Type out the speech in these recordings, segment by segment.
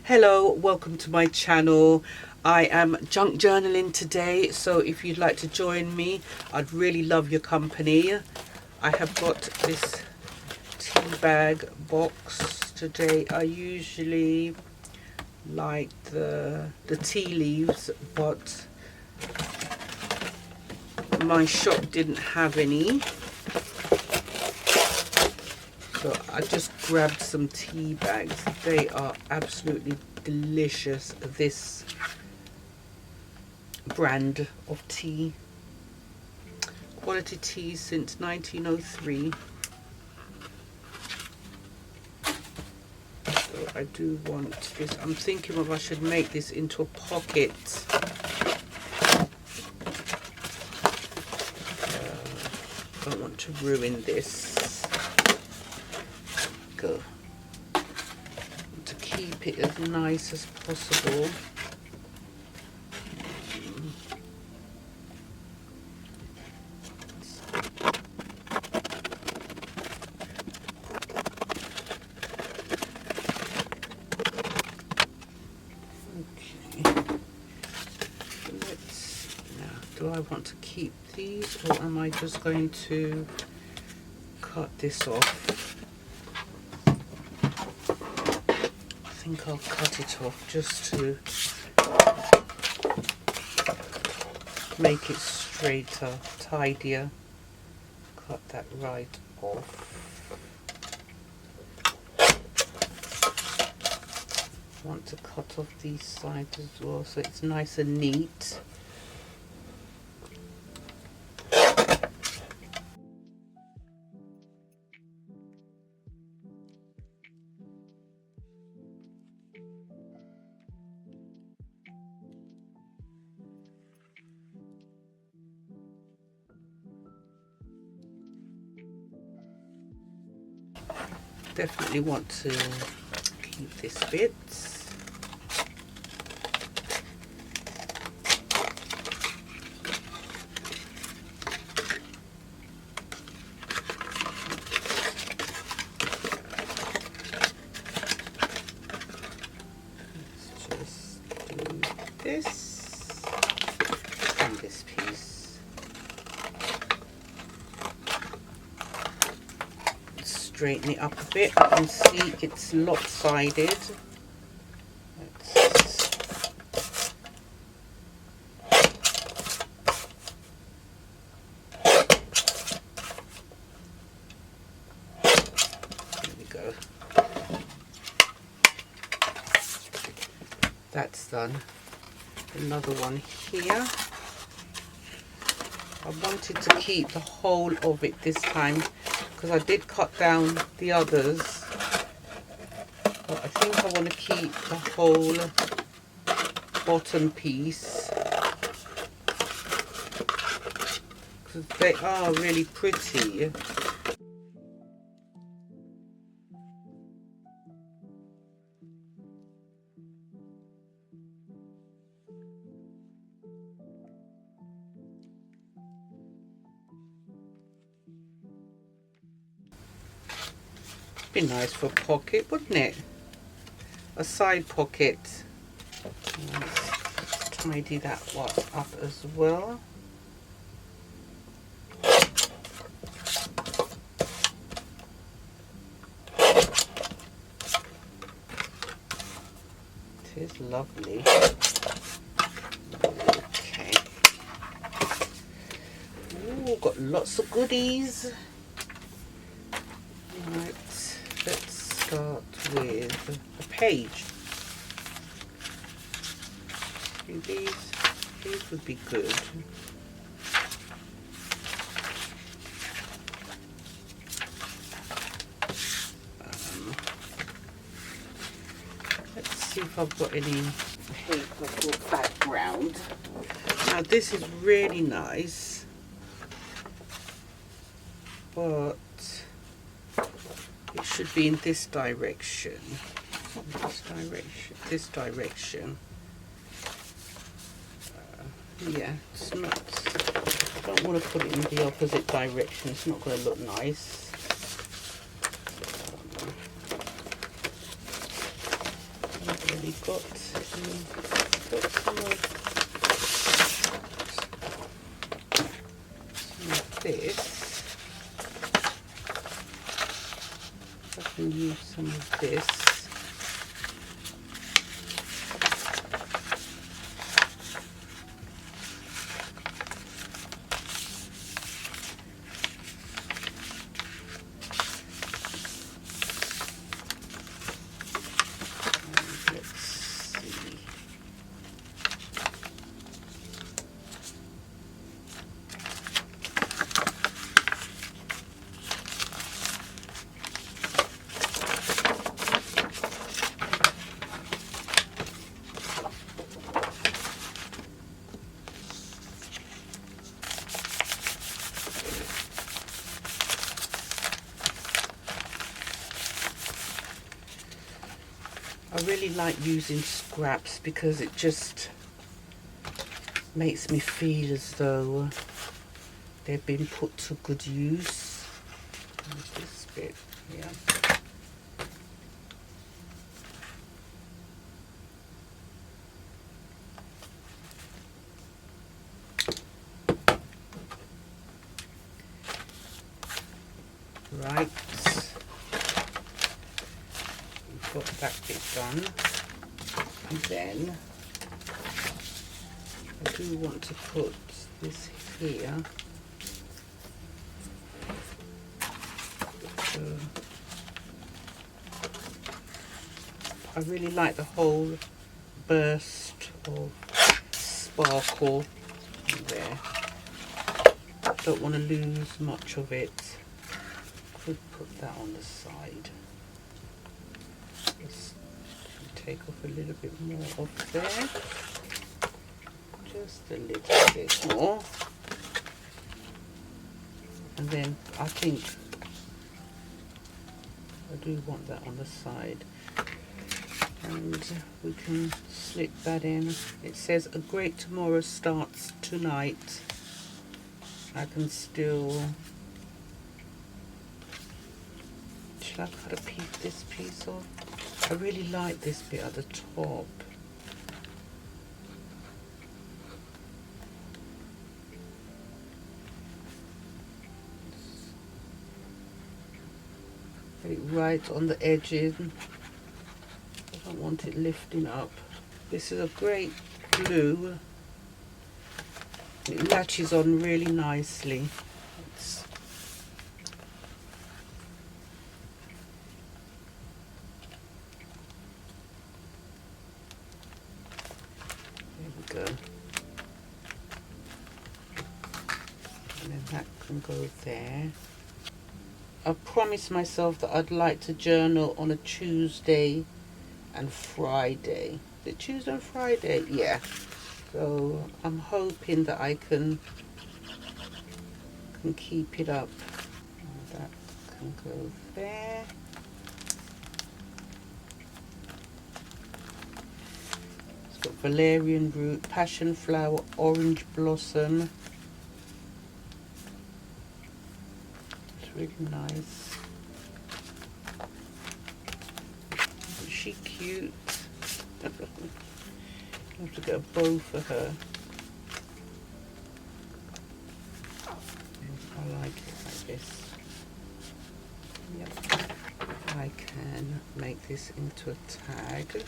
Hello, welcome to my channel. I am junk journaling today, so if you'd like to join me, I'd really love your company. I have got this tea bag box today. I usually like the tea leaves, but my shop didn't have any, so I just grabbed some tea bags. They are absolutely delicious, this brand of tea. Quality tea since 1903. So I do want this. I'm thinking of I should make this into a pocket. Don't want to ruin this. Go. To keep it as nice as possible. Do I want to keep these, or am I just going to cut this off? I think I'll cut it off just to make it straighter, tidier. Cut that right off. I want to cut off these sides as well so it's nice and neat. Definitely want to keep this bit. Let's just do this and this piece. Straighten it up a bit. You can see it's lopsided. There we go. That's done. Another one here. I wanted to keep the whole of it this time, because I did cut down the others, but I think I want to keep the whole bottom piece because they are really pretty. Be nice for a pocket, wouldn't it? A side pocket. Let's tidy that one up as well. It is lovely. Okay. Ooh, got lots of goodies. Right. Let's start with a page. These would be good. Let's see if I've got any paper for background. Now this is really nice, but it should be in this direction. This direction. Yeah, it's not. I don't want to put it in the opposite direction. It's not going to look nice. actually got some of this. I can use some of this. I really like using scraps because it just makes me feel as though they've been put to good use. This bit here. Right. Got that bit done, and then I do want to put this here. I really like the whole burst of sparkle there. Don't want to lose much of it. Could put that on the side. Take off a little bit more of there, just a little bit more, and then I think I do want that on the side, and we can slip that in. It says a great tomorrow starts tonight. I can still, should I cut this piece off? I really like this bit at the top. Get it right on the edges. I don't want it lifting up. This is a great glue. It latches on really nicely. Go. And then that can go there. I promised myself that I'd like to journal on a Tuesday and Friday. Is it Tuesday and Friday? Yeah. So I'm hoping that I can keep it up. And that can go there. Got valerian root, passion flower, orange blossom. It's really nice. Isn't she cute? I have to get a bow for her. I like it like this. Yep. I can make this into a tag.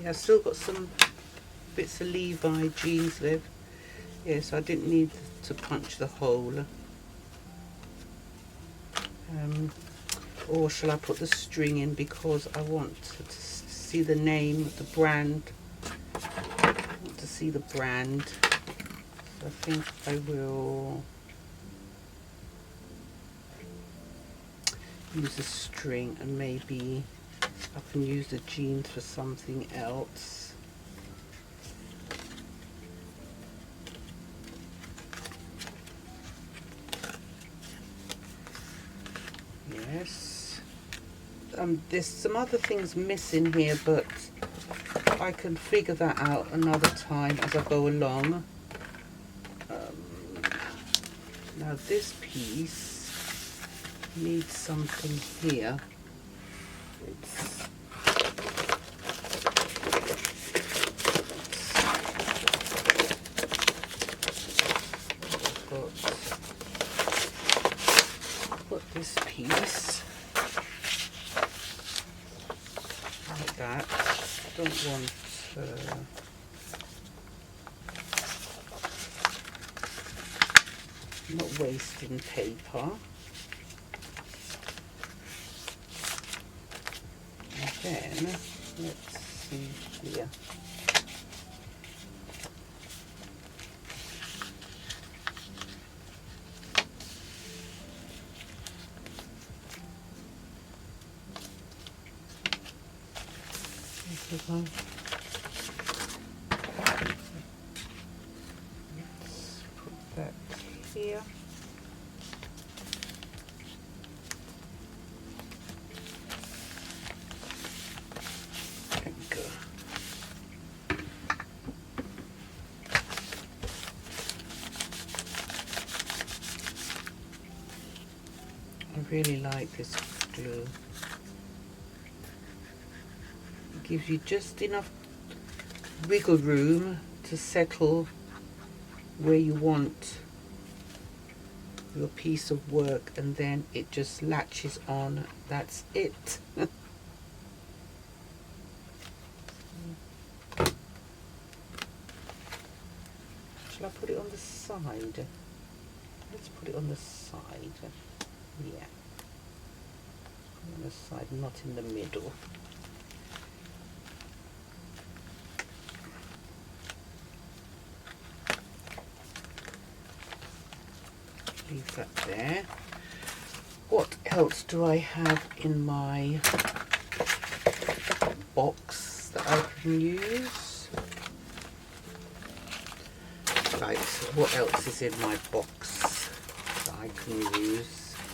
Yeah, I've still got some bits of Levi jeans left. Yeah, so I didn't need to punch the hole. Or shall I put the string in because I want to see the name, the brand. I want to see the brand. So I think I will use a string, and maybe I can use the jeans for something else. Yes. There's some other things missing here, but I can figure that out another time as I go along. Now this piece needs something here. It's got this piece like that. I don't want not wasting paper. And then let's see here. Let's put that here. There we go. I really like this glue. It gives you just enough wiggle room to settle where you want your piece of work, and then it just latches on. That's it. Shall I put it on the side? Let's put it on the side. Yeah. On the side, not in the middle. Leave that there. What else do I have in my box that I can use? Right, so what else is in my box that I can use?